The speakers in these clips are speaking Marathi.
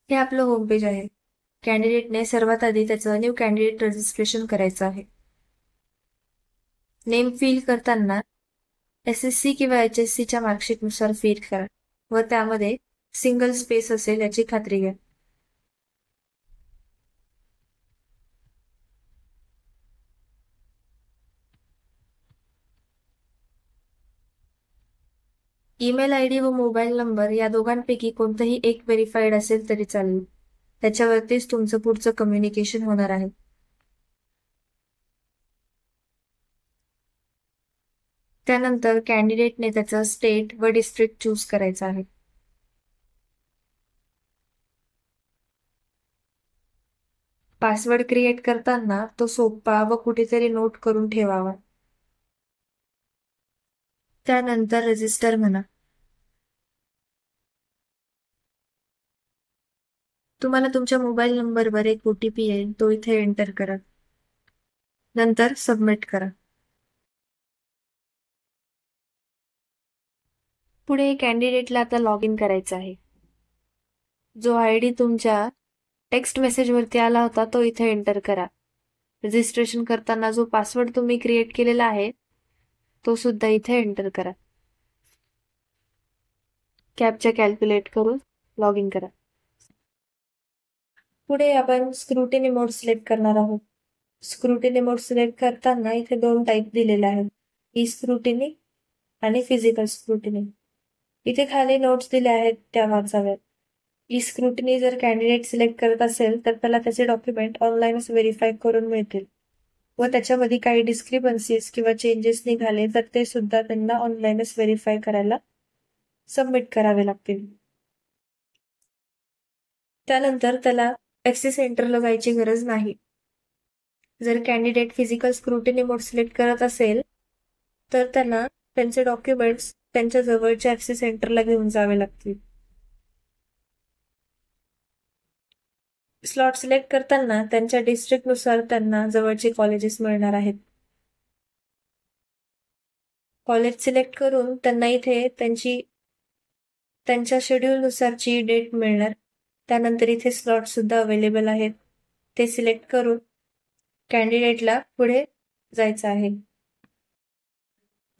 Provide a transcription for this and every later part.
हे आपलं होम पेज आहे. कॅन्डिडेटने सर्वात आधी त्याचं न्यू कॅन्डिडेट रजिस्ट्रेशन करायचं आहे. नेम फिल करताना SSC किंवा HSCच्या मार्कशीटनुसार फिल करा व त्यामध्ये सिंगल स्पेस असेल याची खात्री घ्या. ईमेल ID व मोबाईल नंबर या दोघांपैकी कोणतंही एक व्हेरीफाईड असेल तरी चालेल. त्याच्यावरतीच तुमचं पुढचं कम्युनिकेशन होणार आहे. त्यानंतर कॅन्डिडेटने त्याचं स्टेट व डिस्ट्रिक्ट चूज करायचं आहे. पासवर्ड क्रिएट करताना तो सोपा व कुठेतरी नोट करून ठेवावा. त्यानंतर रजिस्टर म्हणा. तुम्हाला तुमच्या मोबाईल नंबरवर एक OTP येईल, तो इथे एंटर करा. नंतर सबमिट करा. पुढे कॅन्डिडेटला आता लॉग इन करायचं आहे. जो ID तुमच्या टेक्स्ट मेसेजवरती आला होता तो इथे एंटर करा. रजिस्ट्रेशन करताना जो पासवर्ड तुम्ही क्रिएट केलेला आहे तो सुद्धा इथे एंटर करा. कॅप्चा कॅल्क्युलेट करून लॉग इन करा. पुढे आपण स्क्रुटिनी मोड सिलेक्ट करणार आहोत. स्क्रुटिनी मोड सिलेक्ट करताना इथे 2 टाईप दिलेले आहेत, ई स्क्रुटिनी आणि फिजिकल स्क्रुटिनी. इथे खाली नोट्स दिले आहेत त्या वाचाव्यात. ई स्क्रुटिनी जर कॅन्डिडेट सिलेक्ट करत असेल तर त्याला त्याचे डॉक्युमेंट ऑनलाईनच व्हेरीफाय करून मिळतील व त्याच्यामध्ये काही डिस्क्रिपन्सीज किंवा चेंजेस निघाले तर ते सुद्धा त्यांना ऑनलाईनच व्हेरीफाय करायला सबमिट करावे लागतील. त्यानंतर त्याला FC सेंटरला जायची गरज नाही. जर कॅन्डिडेट फिजिकल स्क्रुटिनी मोड सिलेक्ट करत असेल तर त्यांना त्यांचे डॉक्युमेंट्स त्यांच्या जवळच्या FC सेंटरला घेऊन जावे लागतील. स्लॉट सिलेक्ट करताना त्यांच्या डिस्ट्रिक्टनुसार त्यांना जवळचे कॉलेजेस मिळणार आहेत. कॉलेज सिलेक्ट करून त्यांना इथे त्यांच्या शेड्यूलनुसारची डेट मिळणार. त्यानंतर इथे स्लॉट सुद्धा अवेलेबल आहेत, ते सिलेक्ट करून कॅन्डिडेटला पुढे जायचं आहे.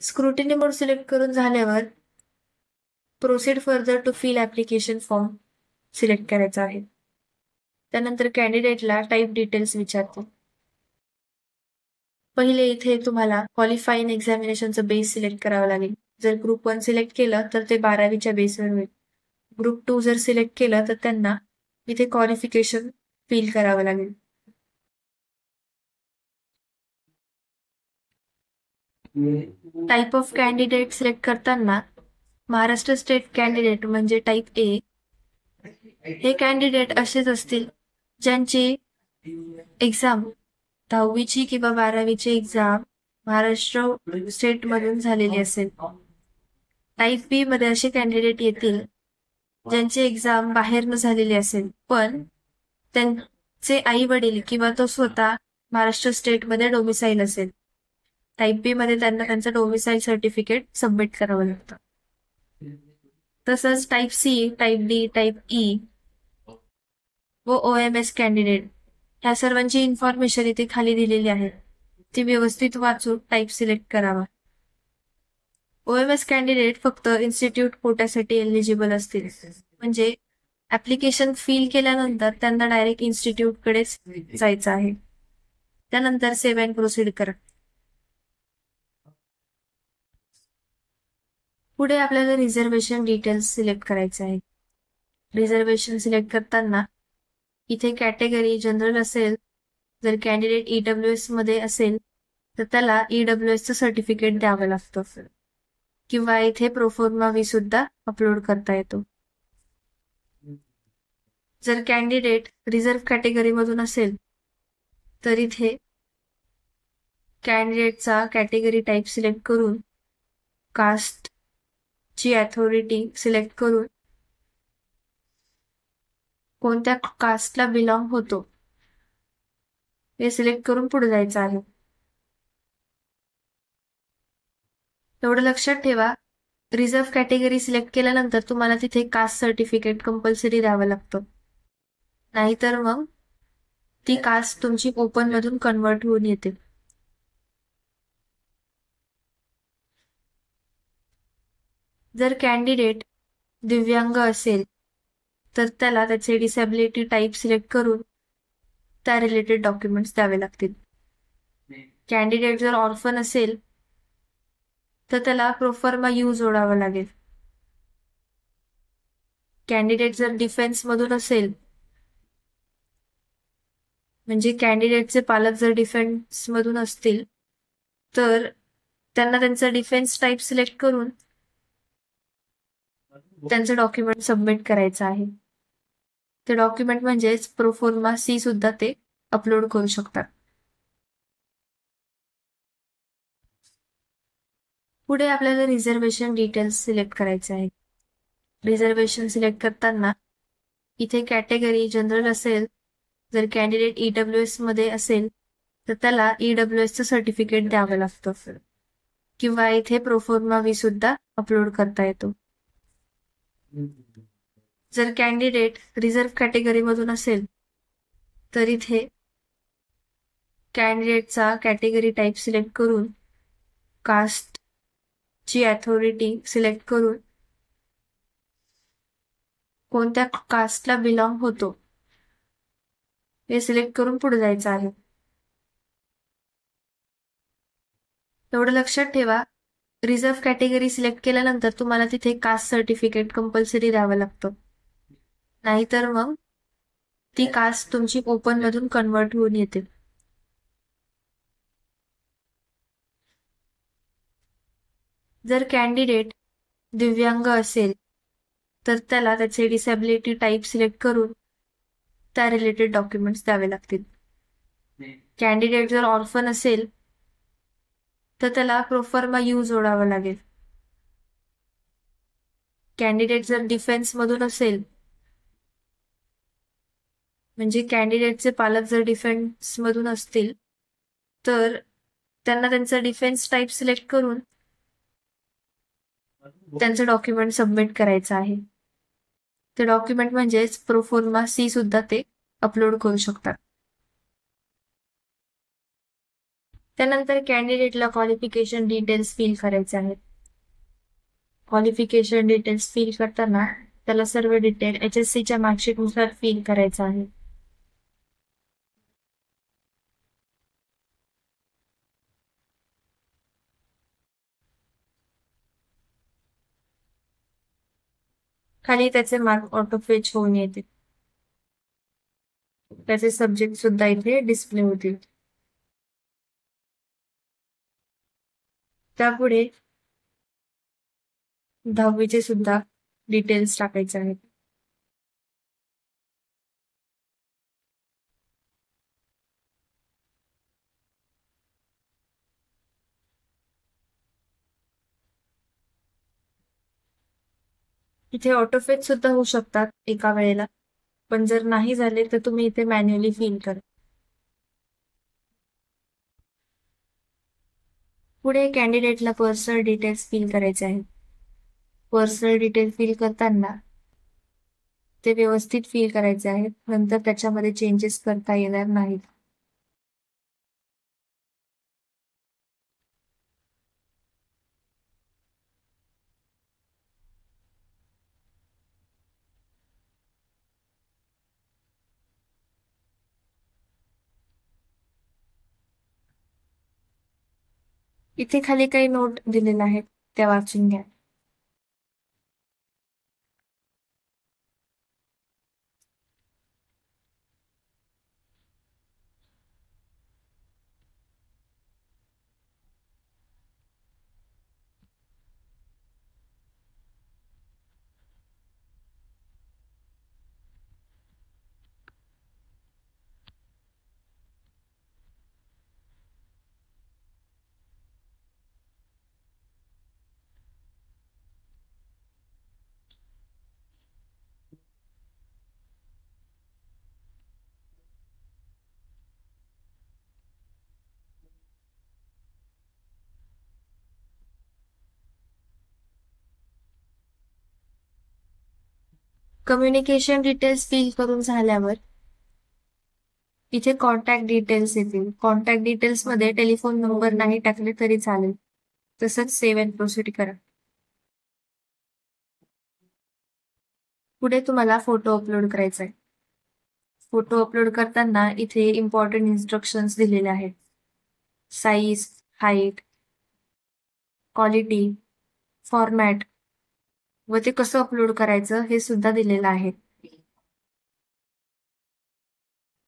स्क्रुटिनी मोड सिलेक्ट करून झाल्यावर proceed further to fill application form select करायचा आहे. त्यानंतर कॅन्डिडेटला टाईप डिटेल्स विचारतील. पहिले इथे तुम्हाला क्वालिफाईंग एक्झामिनेशनचं बेस सिलेक्ट करावं लागेल. जर ग्रुप 1 सिलेक्ट केलं तर ते 12वीच्या बेसवर होईल. ग्रुप 2 जर सिलेक्ट केलं तर त्यांना इथे क्वालिफिकेशन फिल करावं लागेल. टाईप ऑफ कॅन्डिडेट सिलेक्ट करताना महाराष्ट्र स्टेट कॅन्डिडेट म्हणजे टाईप A हे कॅन्डिडेट असेच असतील ज्यांची एक्झाम 10वीची किंवा 12वीची एक्झाम महाराष्ट्र स्टेटमधून झालेली असेल. टाईप B मध्ये असे कॅन्डिडेट येतील ज्यांची एक्झाम बाहेरनं झालेली असेल पण त्यांचे आई वडील किंवा तो स्वतः महाराष्ट्र स्टेटमध्ये डोमिसाईल असेल. टाईप B मध्ये त्यांना त्यांचं डोमिसाईल सर्टिफिकेट सबमिट करावं लागतं. तसंच type C, type D, type E व OMS कॅन्डिडेट ह्या सर्वांची इन्फॉर्मेशन इथे खाली दिलेली आहे, ती व्यवस्थित वाचून टाईप सिलेक्ट करावा. OMS कॅन्डिडेट फक्त इन्स्टिट्यूट कोट्यासाठी एलिजिबल असतील, म्हणजे ऍप्लिकेशन फिल केल्यानंतर त्यांना डायरेक्ट इन्स्टिट्यूटकडेच जायचं आहे. त्यानंतर सेव्ह अँड प्रोसीड करा. पुढे आपल्याला रिझर्वेशन डिटेल्स सिलेक्ट करायचे आहे. रिझर्वेशन सिलेक्ट करताना इथे कॅटेगरी जनरल असेल, जर कॅन्डिडेट EWS मध्ये असेल तर त्याला EWSचं सर्टिफिकेट द्यावं लागतं किंवा इथे प्रोफॉर्मा V सुद्धा अपलोड करता येतो. जर कॅन्डिडेट रिझर्व्ह कॅटेगरीमधून असेल तर इथे कॅन्डिडेटचा कॅटेगरी टाईप सिलेक्ट करून कास्टची अथॉरिटी सिलेक्ट करून कोणत्या कास्टला बिलॉंग होतो हे सिलेक्ट करून पुढे जायचं आहे. एवढं लक्षात ठेवा, रिझर्व्ह कॅटेगरी सिलेक्ट केल्यानंतर तुम्हाला तिथे कास्ट सर्टिफिकेट कंपल्सरी द्यावं लागतं. नाहीतर मग ती कास्ट तुमची ओपन मधून कन्वर्ट होऊन येते. जर कॅन्डिडेट दिव्यांग असेल तर त्याला त्याचे डिसॅबिलिटी टाईप सिलेक्ट करून त्या रिलेटेड डॉक्युमेंट्स द्यावे लागतील. कॅन्डिडेट जर ऑर्फन असेल तर त्याला प्रोफर्मा यू जोडावा लागेल. कॅन्डिडेट जर डिफेन्स मधून असेल म्हणजे कॅन्डिडेटचे पालक जर डिफेन्स मधून असतील तर त्यांना त्यांचा डिफेन्स टाईप सिलेक्ट करून त्यांचं डॉक्युमेंट सबमिट करायचं आहे. ते डॉक्युमेंट म्हणजेच प्रोफॉर्मा सी सुद्धा ते अपलोड करू शकतात. पुढे आपल्याला रिझर्वेशन डिटेल्स सिलेक्ट करायचे आहे. रिझर्वेशन सिलेक्ट करताना इथे कॅटेगरी जनरल असेल, जर कॅन्डिडेट EWS मध्ये असेल तर त्याला EWSचं सर्टिफिकेट द्यावं लागतं किंवा इथे प्रोफॉर्मा वी सुद्धा अपलोड करता येतो. जर कॅन्डिडेट रिझर्व कॅटेगरीमधून असेल तर इथे कॅन्डिडेटचा कॅटेगरी टाईप सिलेक्ट करून कास्टची अथॉरिटी सिलेक्ट करून कोणत्या कास्टला बिलॉंग होतो हे सिलेक्ट करून पुढे जायचं आहे. एवढं लक्षात ठेवा, रिझर्व कॅटेगरी सिलेक्ट केल्यानंतर तुम्हाला तिथे कास्ट सर्टिफिकेट कंपल्सरी द्यावं लागतं. नाहीतर मग ती कास्ट तुमची ओपन मधून कन्वर्ट होऊन येते. जर कॅन्डिडेट दिव्यांग असेल तर त्याला त्याचे डिसॅबिलिटी टाईप सिलेक्ट करून त्या रिलेटेड डॉक्युमेंट्स द्यावे लागतील. कॅन्डिडेट जर ऑर्फन असेल तर त्याला प्रोफर्मा यू जोडावा लागेल. कॅन्डिडेट जर डिफेन्स मधून असेल म्हणजे कॅन्डिडेटचे पालक जर डिफेन्स मधून असतील तर त्यांना त्यांचा डिफेन्स टाईप सिलेक्ट करून त्यांचं डॉक्युमेंट सबमिट करायचं आहे. ते डॉक्युमेंट म्हणजेच प्रोफॉर्मा सी सुद्धा ते अपलोड करू शकतात. त्यानंतर कॅन्डिडेटला क्वालिफिकेशन डिटेल्स फिल करायचे आहेत. क्वालिफिकेशन डिटेल्स फिल करताना त्याला सर्व डिटेल HSCच्या मार्कशीटनुसार फिल करायचं आहे. खाली त्याचे मार्क ऑटो फेच होऊन येतील. त्याचे सब्जेक्ट सुद्धा इथे डिस्प्ले होतील. त्यापुढे 10वीचे सुद्धा डिटेल्स टाकायचे आहेत. इथे ऑटोफेच सुद्धा होऊ शकतात एका वेळेला, पण जर नाही झाले तर तुम्ही इथे मॅन्युअली फिल करा. पुढे कॅन्डिडेटला पर्सनल डिटेल्स फिल करायचे आहेत. पर्सनल डिटेल फिल करताना ते व्यवस्थित फिल करायचे आहेत, नंतर त्याच्यामध्ये चेंजेस करता येणार नाहीत. इथे खाली काही नोट दिलेले आहेत, त्या वाचून घ्या. कम्युनिकेशन डिटेल्स फिल करून झाल्यावर इथे कॉन्टॅक्ट डिटेल्स येतील. कॉन्टॅक्ट डिटेल्स मध्ये टेलिफोन नंबर नाही टाकले तरी चालेल. तसंच सेव्ह अँड प्रोसीड करा. पुढे तुम्हाला फोटो अपलोड करायचा आहे. फोटो अपलोड करताना इथे इम्पॉर्टंट इन्स्ट्रक्शन्स दिलेले आहेत. साईज, हाईट, क्वालिटी, फॉर्मॅट व ते कसं अपलोड करायचं हे सुद्धा दिलेलं आहे.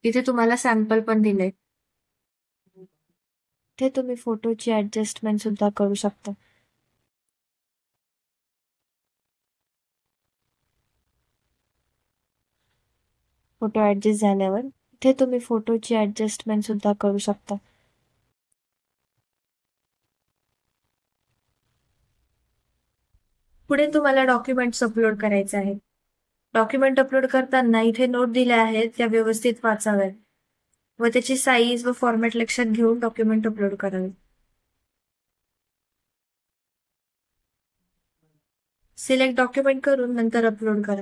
इथे तुम्हाला सॅम्पल पण दिले. इथे तुम्ही फोटोची ऍडजस्टमेंट सुद्धा करू शकता. फोटो ऍडजस्ट झाल्यावर इथे तुम्ही फोटोची ऍडजस्टमेंट सुद्धा करू शकता. पुढे तुम्हाला डॉक्युमेंट्स अपलोड करायचे आहेत. डॉक्युमेंट अपलोड करताना इथे नोट दिल्या आहेत त्या व्यवस्थित वाचाव्यात व त्याची साईज व फॉर्मॅट लक्षात घेऊन डॉक्युमेंट अपलोड करावे. सिलेक्ट डॉक्युमेंट करून नंतर अपलोड करा.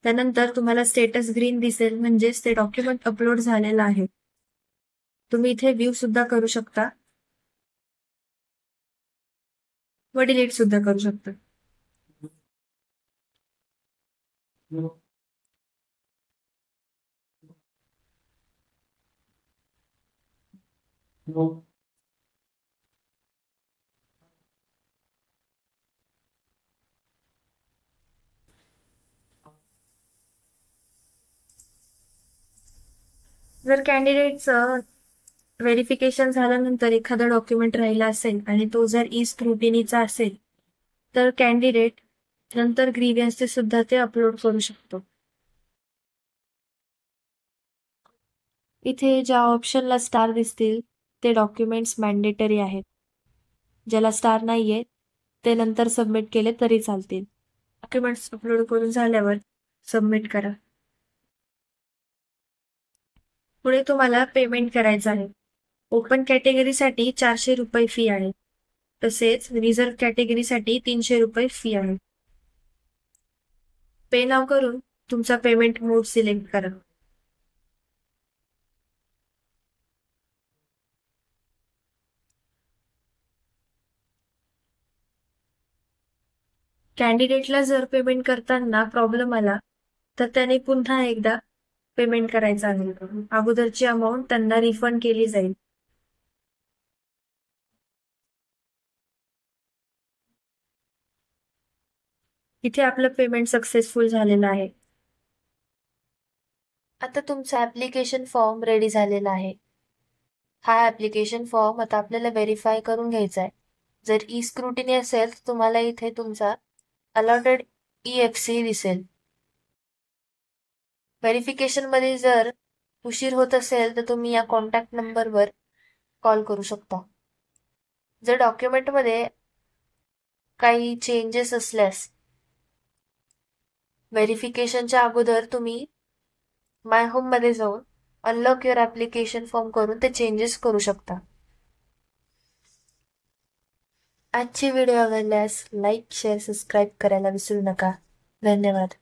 त्यानंतर तुम्हाला स्टेटस ग्रीन दिसेल, म्हणजेच ते डॉक्युमेंट अपलोड झालेलं आहे. तुम्ही इथे व्ह्यू सुद्धा करू शकता व डिलीट सुद्धा करू शकता. जर कॅन्डिडेटचं व्हेरिफिकेशन झाल्यानंतर एखादा डॉक्युमेंट राहिला असेल आणि तो जर ई स्क्रुटिनीचा असेल तर कॅन्डिडेट नंतर ग्रीव्हन्सचे सुद्धा ते अपलोड करू शकतो. इथे ज्या ऑप्शनला स्टार दिसतील ते डॉक्युमेंट्स मॅन्डेटरी आहेत. ज्याला स्टार नाहीये ते नंतर सबमिट केले तरी चालतील. डॉक्युमेंट्स अपलोड करून झाल्यावर सबमिट करा. पुढे तुम्हाला पेमेंट करायचं आहे. ओपन कॅटेगरीसाठी 400 रुपये फी आहे. तसेच रिझर्व्ह कॅटेगरीसाठी 300 रुपये फी आहे. पे नाव करून तुमचा पेमेंट मोड सिलेक्ट करा. कॅन्डिडेटला जर पेमेंट करताना प्रॉब्लेम आला तर त्याने पुन्हा एकदा पेमेंट करायचं आहे. अगोदरची अमाऊंट त्यांना रिफंड केली जाईल. इथे आपलं पेमेंट सक्सेसफुल झालेलं आहे. आता तुमचा ऍप्लिकेशन फॉर्म रेडी झालेला आहे. हा ऍप्लिकेशन फॉर्म आता आपल्याला व्हेरीफाय करून घ्यायचा आहे. जर ई स्क्रुटिनी असेल तर तुम्हाला इथे तुमचा अलॉटेड EFC दिसेल. व्हेरिफिकेशन मध्ये जर उशीर होत असेल तर तुम्ही या कॉन्टॅक्ट नंबरवर कॉल करू शकता. जर डॉक्युमेंटमध्ये काही चेंजेस असल्यास व्हेरिफिकेशनच्या अगोदर तुम्ही माय होम मध्ये जाऊन अनलॉक युअर ऍप्लिकेशन फॉर्म करून ते चेंजेस करू शकता. आजची व्हिडिओ आवडल्यास लाईक, शेअर, सबस्क्राईब करायला विसरू नका. धन्यवाद.